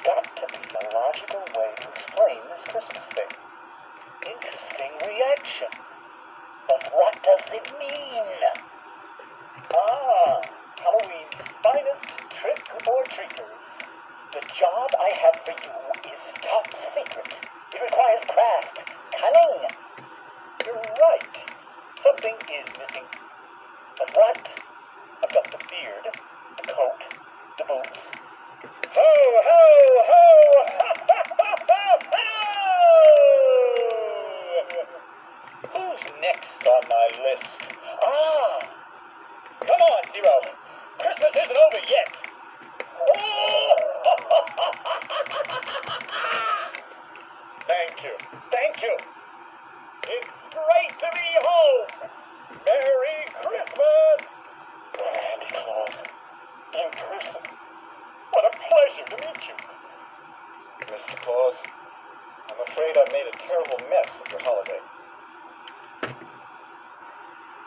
got to be a logical way to explain this Christmas thing. Interesting reaction. But what does it mean? Halloween's finest trick-or-treaters. The job I have for you is top secret. It requires craft, cunning. You're right. Something is missing. But what? I've got the beard, the coat, the boots. Ho, ho, ho! Ha, ha, ha, ha, ha! Who's next on my list? Come on, Zero. Christmas isn't over yet. Thank you. It's great to be home. Merry Christmas. Santa Claus, in person. What a pleasure to meet you. Mr. Claus, I'm afraid I made a terrible mess of your holiday.